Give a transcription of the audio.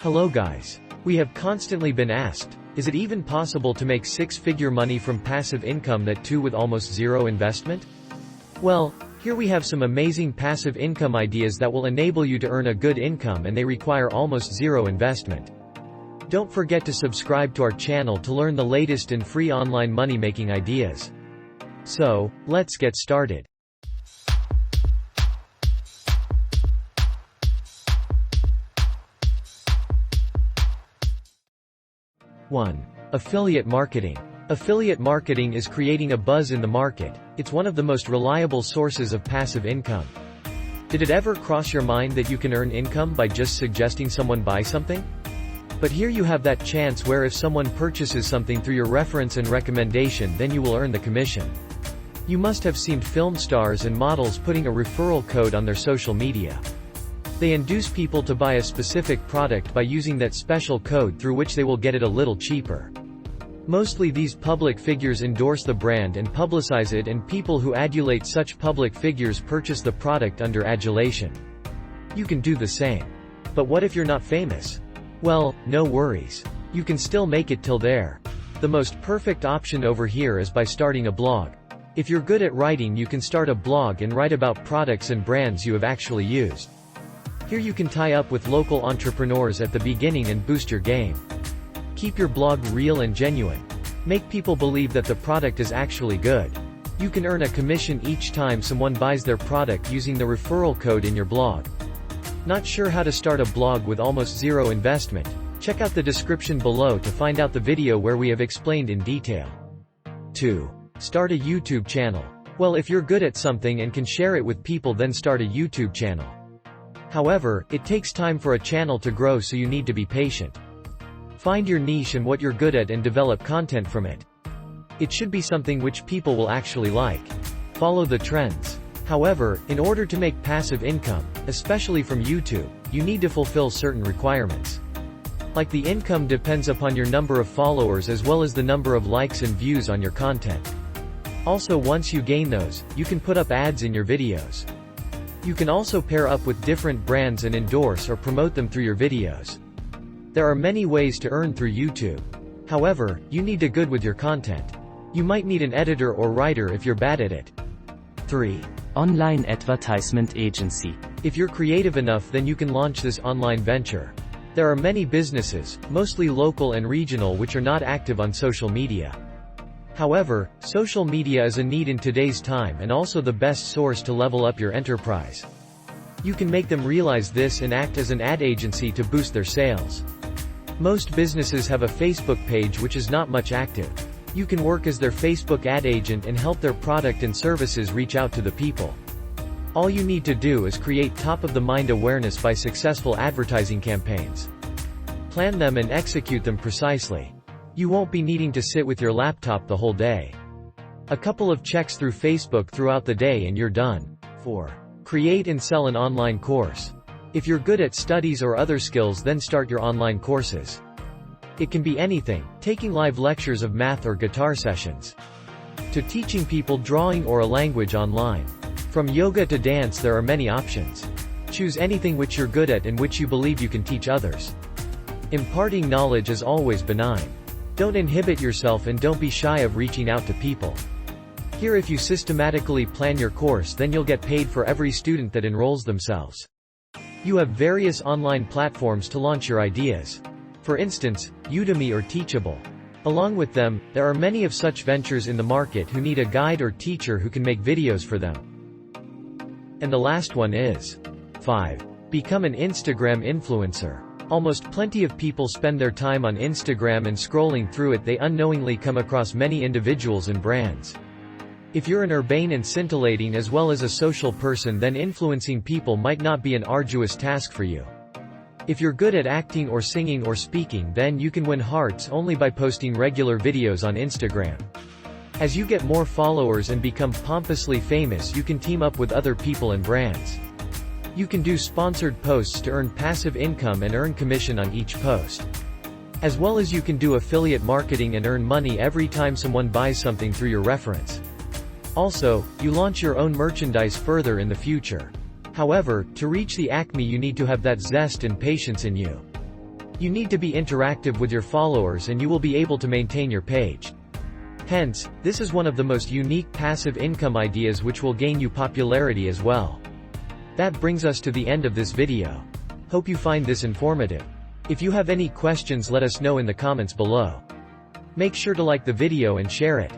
Hello guys. We have constantly been asked, is it even possible to make six-figure money from passive income, that too with almost zero investment? Well, here we have some amazing passive income ideas that will enable you to earn a good income, and they require almost zero investment. Don't forget to subscribe to our channel to learn the latest and free online money-making ideas. So, let's get started. 1. Affiliate marketing. Affiliate marketing is creating a buzz in the market. It's one of the most reliable sources of passive income. Did it ever cross your mind that you can earn income by just suggesting someone buy something? But here you have that chance where if someone purchases something through your reference and recommendation, then you will earn the commission. You must have seen film stars and models putting a referral code on their social media. They induce people to buy a specific product by using that special code, through which they will get it a little cheaper. Mostly these public figures endorse the brand and publicize it, and people who adulate such public figures purchase the product under adulation. You can do the same. But what if you're not famous? Well, no worries. You can still make it till there. The most perfect option over here is by starting a blog. If you're good at writing, you can start a blog and write about products and brands you have actually used. Here you can tie up with local entrepreneurs at the beginning and boost your game. Keep your blog real and genuine. Make people believe that the product is actually good. You can earn a commission each time someone buys their product using the referral code in your blog. Not sure how to start a blog with almost zero investment? Check out the description below to find out the video where we have explained in detail. 2. Start a YouTube channel. Well, if you're good at something and can share it with people, then start a YouTube channel. However, it takes time for a channel to grow, so you need to be patient. Find your niche and what you're good at and develop content from it. It should be something which people will actually like. Follow the trends. However, in order to make passive income, especially from YouTube, you need to fulfill certain requirements. Like the income depends upon your number of followers as well as the number of likes and views on your content. Also, once you gain those, you can put up ads in your videos. You can also pair up with different brands and endorse or promote them through your videos. There are many ways to earn through YouTube. However, you need to be good with your content. You might need an editor or writer if you're bad at it. 3. Online advertisement agency. If you're creative enough, then you can launch this online venture. There are many businesses, mostly local and regional, which are not active on social media. However, social media is a need in today's time and also the best source to level up your enterprise. You can make them realize this and act as an ad agency to boost their sales. Most businesses have a Facebook page which is not much active. You can work as their Facebook ad agent and help their product and services reach out to the people. All you need to do is create top-of-the-mind awareness by successful advertising campaigns. Plan them and execute them precisely. You won't be needing to sit with your laptop the whole day. A couple of checks through Facebook throughout the day and you're done. 4. Create and sell an online course. If you're good at studies or other skills, then start your online courses. It can be anything, taking live lectures of math or guitar sessions, to teaching people drawing or a language online. From yoga to dance, there are many options. Choose anything which you're good at and which you believe you can teach others. Imparting knowledge is always benign. Don't inhibit yourself and don't be shy of reaching out to people. Here, if you systematically plan your course, then you'll get paid for every student that enrolls themselves. You have various online platforms to launch your ideas. For instance, Udemy or Teachable. Along with them, there are many of such ventures in the market who need a guide or teacher who can make videos for them. And the last one is 5. Become an Instagram influencer. Almost plenty of people spend their time on Instagram, and scrolling through it they unknowingly come across many individuals and brands. If you're an urbane and scintillating as well as a social person, then influencing people might not be an arduous task for you. If you're good at acting or singing or speaking, then you can win hearts only by posting regular videos on Instagram. As you get more followers and become pompously famous, you can team up with other people and brands. You can do sponsored posts to earn passive income and earn commission on each post. As well as you can do affiliate marketing and earn money every time someone buys something through your reference. Also, you launch your own merchandise further in the future. However, to reach the acme, you need to have that zest and patience in you. You need to be interactive with your followers and you will be able to maintain your page. Hence, this is one of the most unique passive income ideas which will gain you popularity as well. That brings us to the end of this video. Hope you find this informative. If you have any questions, let us know in the comments below. Make sure to like the video and share it.